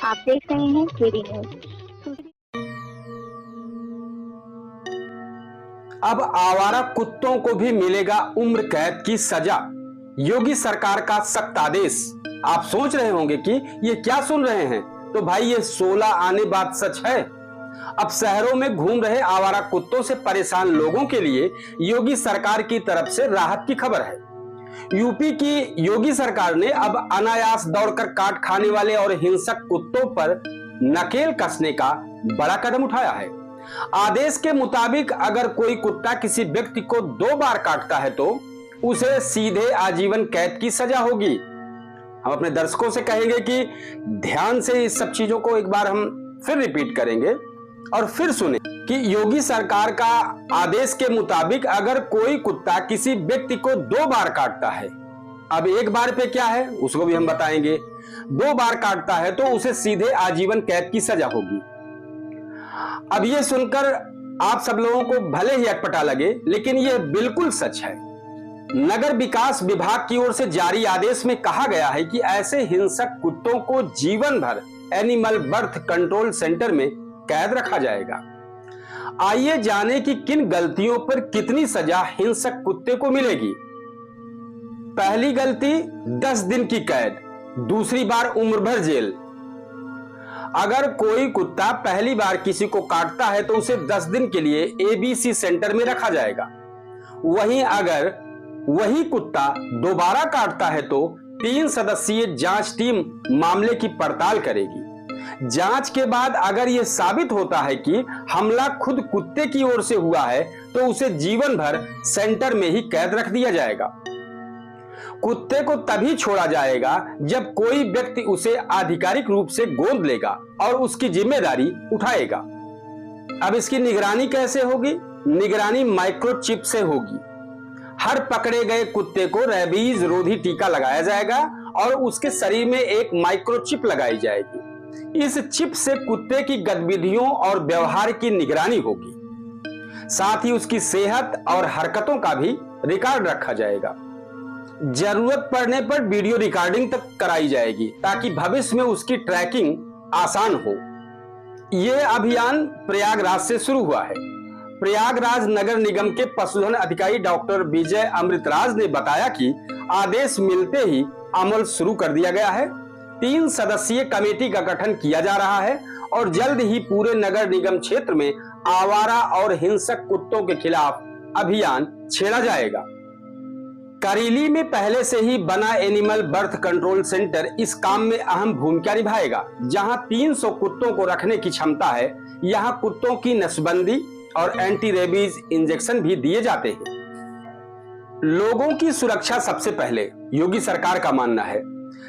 आप देख रहे हैं केडी न्यूज। अब आवारा कुत्तों को भी मिलेगा उम्र कैद की सजा। योगी सरकार का सख्त आदेश। आप सोच रहे होंगे कि ये क्या सुन रहे हैं, तो भाई ये 16 आने बात सच है। अब शहरों में घूम रहे आवारा कुत्तों से परेशान लोगों के लिए योगी सरकार की तरफ से राहत की खबर है। यूपी की योगी सरकार ने अब अनायास दौड़कर काट खाने वाले और हिंसक कुत्तों पर नकेल कसने का बड़ा कदम उठाया है। आदेश के मुताबिक अगर कोई कुत्ता किसी व्यक्ति को 2 बार काटता है तो उसे सीधे आजीवन कैद की सजा होगी। हम अपने दर्शकों से कहेंगे कि ध्यान से इस सब चीजों को एक बार हम फिर रिपीट करेंगे और फिर सुने कि योगी सरकार का आदेश के मुताबिक अगर कोई कुत्ता किसी व्यक्ति को 2 बार काटता है, अब 1 बार पे क्या है उसको भी हम बताएंगे, 2 बार काटता है तो उसे सीधे आजीवन कैद की सजा होगी। अब ये सुनकर आप सब लोगों को भले ही अटपटा लगे, लेकिन यह बिल्कुल सच है। नगर विकास विभाग की ओर से जारी आदेश में कहा गया है कि ऐसे हिंसक कुत्तों को जीवन भर एनिमल बर्थ कंट्रोल सेंटर में कैद रखा जाएगा। आइए जाने कि किन गलतियों पर कितनी सजा हिंसक कुत्ते को मिलेगी। पहली गलती 10 दिन की कैद, दूसरी बार उम्र भर जेल। अगर कोई कुत्ता पहली बार किसी को काटता है तो उसे 10 दिन के लिए एबीसी सेंटर में रखा जाएगा। वहीं अगर वही कुत्ता दोबारा काटता है तो 3 सदस्यीय जांच टीम मामले की पड़ताल करेगी। जांच के बाद अगर यह साबित होता है कि हमला खुद कुत्ते की ओर से हुआ है तो उसे जीवन भर सेंटर में ही कैद रख दिया जाएगा। कुत्ते को तभी छोड़ा जाएगा जब कोई व्यक्ति उसे आधिकारिक रूप से गोद लेगा और उसकी जिम्मेदारी उठाएगा। अब इसकी निगरानी कैसे होगी? निगरानी माइक्रोचिप से होगी। हर पकड़े गए कुत्ते को रेबीज रोधी टीका लगाया जाएगा और उसके शरीर में एक माइक्रोचिप लगाई जाएगी। इस चिप से कुत्ते की गतिविधियों और व्यवहार की निगरानी होगी। साथ ही उसकी सेहत और हरकतों का भी रिकॉर्ड रखा जाएगा। जरूरत पड़ने पर वीडियो रिकॉर्डिंग तक कराई जाएगी ताकि भविष्य में उसकी ट्रैकिंग आसान हो। यह अभियान प्रयागराज से शुरू हुआ है। प्रयागराज नगर निगम के पशुधन अधिकारी डॉक्टर विजय अमृतराज ने बताया कि आदेश मिलते ही अमल शुरू कर दिया गया है। 3 सदस्यीय कमेटी का गठन किया जा रहा है और जल्द ही पूरे नगर निगम क्षेत्र में आवारा और हिंसक कुत्तों के खिलाफ अभियान छेड़ा जाएगा। करीली में पहले से ही बना एनिमल बर्थ कंट्रोल सेंटर इस काम में अहम भूमिका निभाएगा। जहां 300 कुत्तों को रखने की क्षमता है, यहां कुत्तों की नसबंदी और एंटी रेबीज इंजेक्शन भी दिए जाते हैं। लोगों की सुरक्षा सबसे पहले, योगी सरकार का मानना है।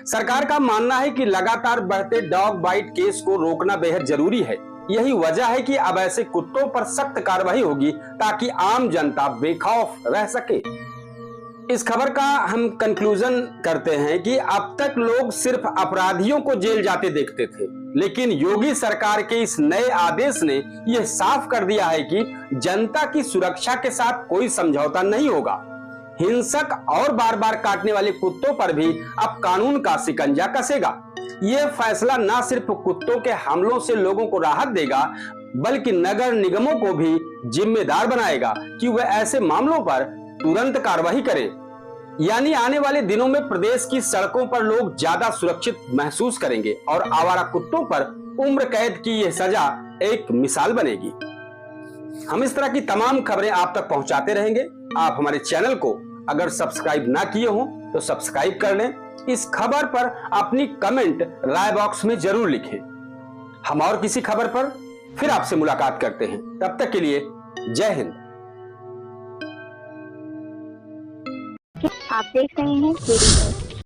सरकार का मानना है कि लगातार बढ़ते डॉग बाइट केस को रोकना बेहद जरूरी है। यही वजह है कि अब ऐसे कुत्तों पर सख्त कार्रवाई होगी ताकि आम जनता बेखौफ रह सके। इस खबर का हम कंक्लूजन करते हैं कि अब तक लोग सिर्फ अपराधियों को जेल जाते देखते थे, लेकिन योगी सरकार के इस नए आदेश ने यह साफ कर दिया है कि जनता की सुरक्षा के साथ कोई समझौता नहीं होगा। हिंसक और बार बार काटने वाले कुत्तों पर भी अब कानून का शिकंजा कसेगा। यह फैसला न सिर्फ कुत्तों के हमलों से लोगों को राहत देगा, बल्कि नगर निगमों को भी जिम्मेदार बनाएगा कि वह ऐसे मामलों पर तुरंत कार्रवाई करें। यानी आने वाले दिनों में प्रदेश की सड़कों पर लोग ज्यादा सुरक्षित महसूस करेंगे और आवारा कुत्तों पर उम्र कैद की यह सजा एक मिसाल बनेगी। हम इस तरह की तमाम खबरें आप तक पहुंचाते रहेंगे। आप हमारे चैनल को अगर सब्सक्राइब ना किए हो तो सब्सक्राइब कर लें। इस खबर पर अपनी कमेंट राय बॉक्स में जरूर लिखें। हम और किसी खबर पर फिर आपसे मुलाकात करते हैं। तब तक के लिए जय हिंद। आप देख रहे हैं केडी न्यूज।